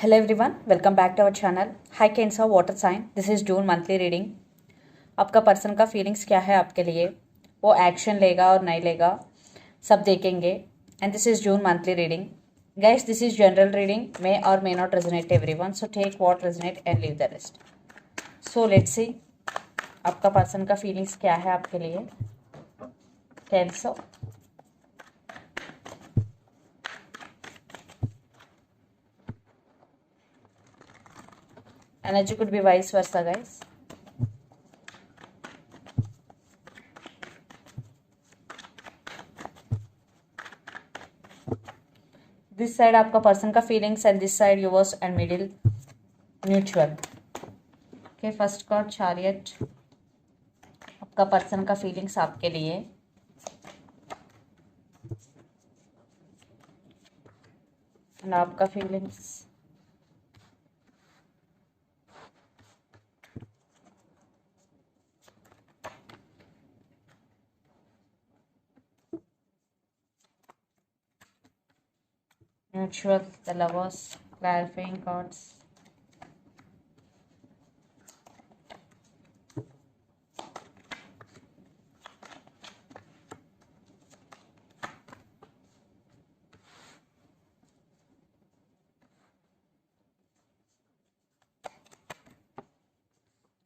Hello everyone, welcome back to our channel. Hi Cancer Water Sign. This is June monthly reading. आपका person का feelings क्या है आपके लिए, वो एक्शन लेगा और नहीं लेगा, सब देखेंगे. And this is June monthly reading. Guys, this is general reading, may or may not resonate everyone, so take what resonate and leave the rest. So let's see आपका पर्सन का फीलिंग्स क्या है आपके लिए. Cancer, energy could be vice versa, guys. This side आपका person का feelings and this side yours and middle mutual. Okay, first card chariot. आपका person का फीलिंग्स आपके लिए. एंड आपका feelings. Mutual, the lovers, clarifying cards.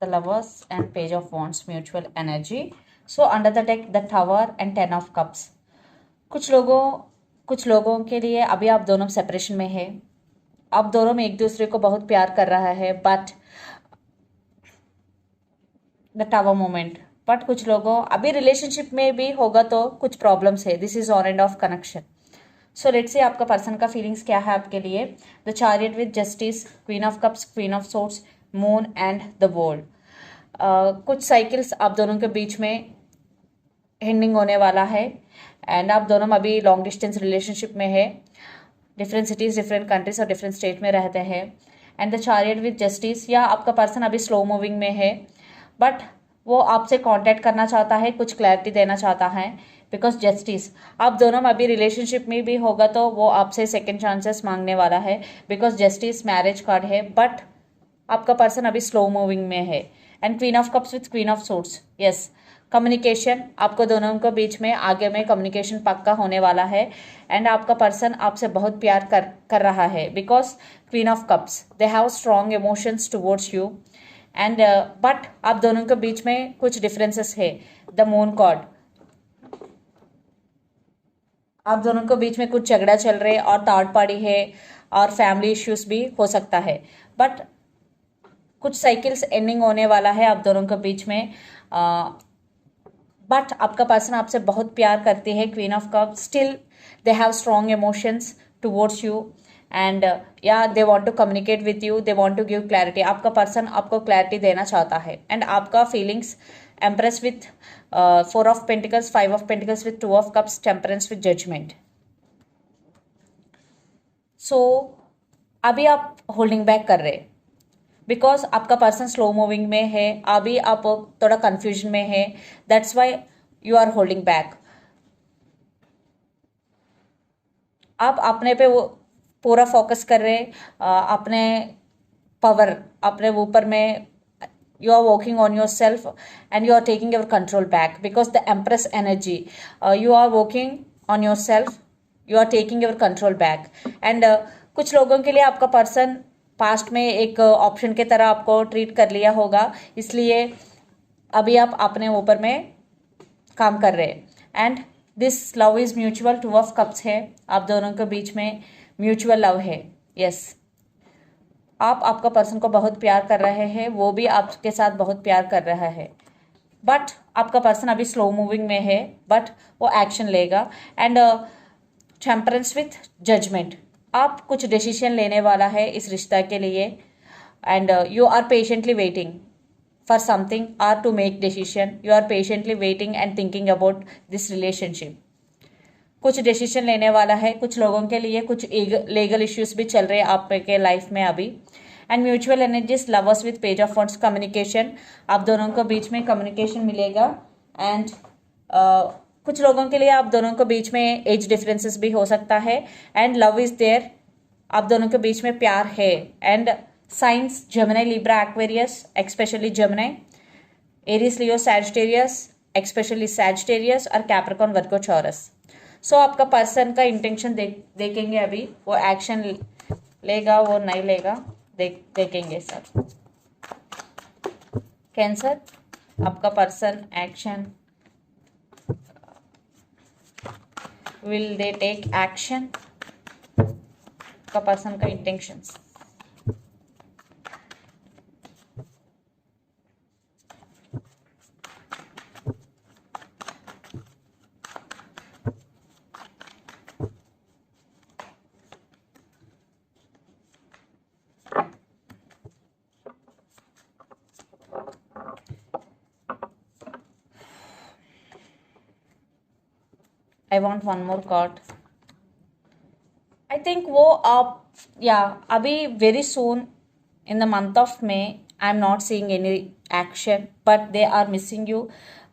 The lovers and page of wands, mutual energy. So under the deck, the tower and 10 of cups. कुछ लोगों के लिए अभी आप दोनों सेपरेशन में है. आप दोनों में एक दूसरे को बहुत प्यार कर रहा है, but the tower moment. But कुछ लोगों अभी रिलेशनशिप में भी होगा तो कुछ प्रॉब्लम्स है. This is on end of connection. So let's say आपका पर्सन का फीलिंग्स क्या है आपके लिए. The chariot with justice, queen of cups, queen of swords, moon and the world. कुछ साइकिल्स आप दोनों के बीच में एंडिंग होने वाला है. एंड आप दोनों अभी लॉन्ग डिस्टेंस रिलेशनशिप में है. डिफरेंट सिटीज़, डिफरेंट कंट्रीज और डिफरेंट स्टेट में रहते हैं. And the chariot with justice, या आपका पर्सन अभी स्लो मूविंग में है, बट वो आपसे कांटेक्ट करना चाहता है, कुछ क्लैरिटी देना चाहता है. बिकॉज जस्टिस, आप दोनों में अभी रिलेशनशिप में भी होगा तो वो आपसे सेकेंड चांसेस मांगने वाला है. बिकॉज जस्टिस मैरिज कार्ड है, बट आपका पर्सन अभी स्लो मूविंग में है. And queen of cups with queen of swords. Yes, communication आपको दोनों के बीच में आगे में कम्युनिकेशन पक्का होने वाला है. एंड आपका पर्सन आपसे बहुत प्यार कर रहा है. Because queen of cups, they have strong emotions towards you. And but आप दोनों के बीच में कुछ डिफरेंसेस है. द मून कार्ड, आप दोनों के बीच में कुछ झगड़ा चल रहे और थर्ड पार्टी है और फैमिली इश्यूज भी हो सकता है. बट कुछ साइकिल्स एंडिंग होने वाला है आप दोनों के बीच में. बट आपका पर्सन आपसे बहुत प्यार करते हैं. Queen of cups, still they have strong emotions towards you. And या they want to communicate with you, they want to give clarity. आपका पर्सन आपको क्लैरिटी देना चाहता है. एंड आपका feelings empress with 4 of pentacles, 5 of pentacles with 2 of cups, temperance with judgement. So अभी आप holding back कर रहे बिकॉज आपका पर्सन स्लो मूविंग में है. अभी आप थोड़ा कंफ्यूजन में है. That's why you are holding back. आप अपने पे वो पूरा फोकस कर रहे, अपने पावर अपने ऊपर में. You are working on your self and you are taking your control back. Because the empress energy, you are working on your self, you are taking your control back. And कुछ लोगों के लिए आपका person past में एक option के तरह आपको ट्रीट कर लिया होगा, इसलिए अभी आप अपने ऊपर में काम कर रहे हैं. And this love is mutual. 2 of cups है, आप दोनों के बीच में म्यूचुअल लव है. यस, आप आपका पर्सन को बहुत प्यार कर रहे हैं, वो भी आपके साथ बहुत प्यार कर रहा है. बट आपका पर्सन अभी स्लो मूविंग में है, बट वो एक्शन लेगा. एंड टेम्परेंस विथ जजमेंट, आप कुछ डिसीजन लेने वाला है इस रिश्ता के लिए. And you are patiently waiting for something और to make decision. You are patiently waiting and thinking about this relationship. कुछ डिसीजन लेने वाला है. कुछ लोगों के लिए कुछ लीगल इश्यूज भी चल रहे हैं आपके लाइफ में अभी. And mutual energies, lovers with page of wands, communication, आप दोनों के बीच में कम्युनिकेशन मिलेगा. एंड कुछ लोगों के लिए आप दोनों के बीच में एज डिफरेंसेस भी हो सकता है. एंड लव इज देयर आप दोनों के बीच में प्यार है। And science Gemini, Libra, Aquarius, especially Gemini, Aries, Leo, Sagittarius, especially Sagittarius, और कैप्रिकॉर्न, वर्गो, टॉरस। सो आपका पर्सन का इंटेंशन देखेंगे अभी, वो एक्शन लेगा वो नहीं लेगा, देखेंगे सब। कैंसर, आपका person action, will they take action, आपका पर्सन का intentions. I want one more card. I think वो आप अभी very soon in the month of May, I'm not seeing any action, but they are missing you.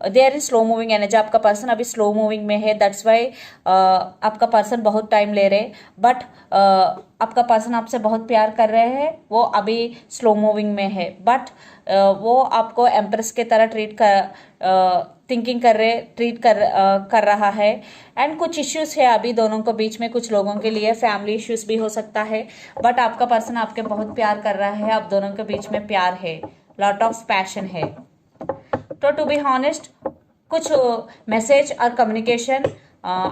They are in slow moving energy. आपका person अभी slow moving में है, that's Y आपका person बहुत time ले रहे, बट आपका person आपसे बहुत प्यार कर रहे हैं, वो अभी स्लो मूविंग में है, बट वो आपको एम्प्रेस के तरह ट्रीट कर रहा है। एंड कुछ इश्यूज है अभी दोनों को बीच में, कुछ लोगों के लिए फैमिली इश्यूज भी हो सकता है, बट आपका पर्सन आपके बहुत प्यार कर रहा है, आप दोनों के बीच में प्यार है, लॉट ऑफ पैशन है। तो टू बी हॉनेस्ट, कुछ मैसेज और कम्युनिकेशन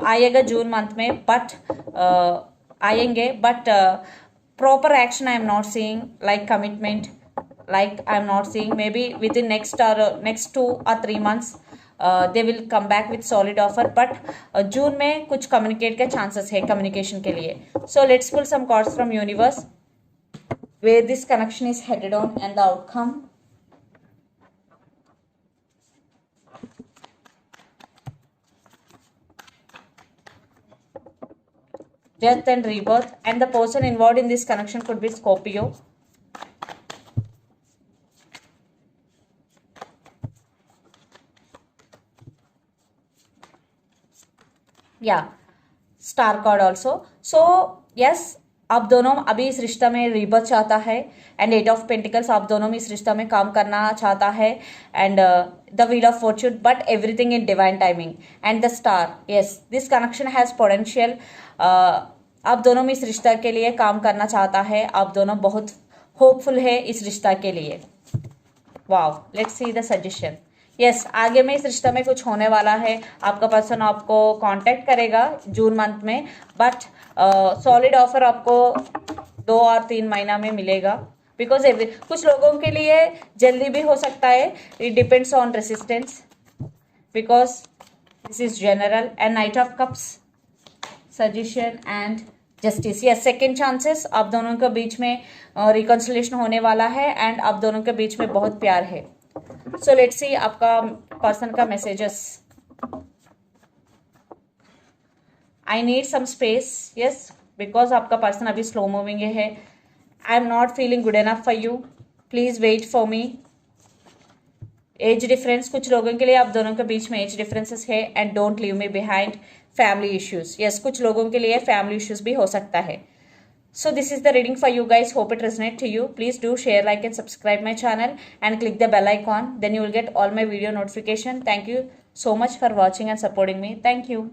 आएगा जून मंथ में, बट आएंगे, but proper action I am not seeing, like commitment, like I'm not seeing. Maybe within next 2 or 3 months they will come back with solid offer, but जून में कुछ communicate के chances है communication के लिए. So let's pull some cards from universe where this connection is headed on and the outcome. Death and rebirth, and the person involved in this connection could be Scorpio. Star card also. So yes, आप दोनों अभी इस रिश्ता में rebirth चाहता है, and 8 of pentacles, आप दोनों में इस रिश्ता में काम करना चाहता है, and the wheel of Fortune, but everything in divine timing, and the star. Yes, this connection has potential. आप दोनों में इस रिश्ता के लिए काम करना चाहता है, आप दोनों बहुत होपफुल है इस रिश्ता के लिए। Wow, let's see the suggestion. Yes, आगे में इस रिश्ता में कुछ होने वाला है, आपका पर्सन आपको कांटेक्ट करेगा जून मंथ में, बट सॉलिड ऑफर आपको 2 और 3 महीना में मिलेगा, बिकॉज कुछ लोगों के लिए जल्दी भी हो सकता है, it depends on resistance, because this is general. And night of cups, suggestion and justice. Yes, second chances, आप दोनों के बीच में रिकंसिलिएशन होने वाला है, एंड आप दोनों के बीच में बहुत प्यार है। सो लेट्स सी आपका पर्सन का messages. I need some space. Yes, because आपका पर्सन अभी स्लो मूविंग है। I am not feeling good enough for you, please wait for me. Age difference, कुछ लोगों के लिए आप दोनों के बीच में एज डिफरेंसेस है, and don't leave me behind. Family issues, yes, कुछ लोगों के लिए फैमिली इश्यूज भी हो सकता है। So this is the reading for you guys. Hope it resonates to you. Please do share, like and subscribe my channel and click the bell icon. Then you will get all my video notification. Thank you so much for watching and supporting me. Thank you.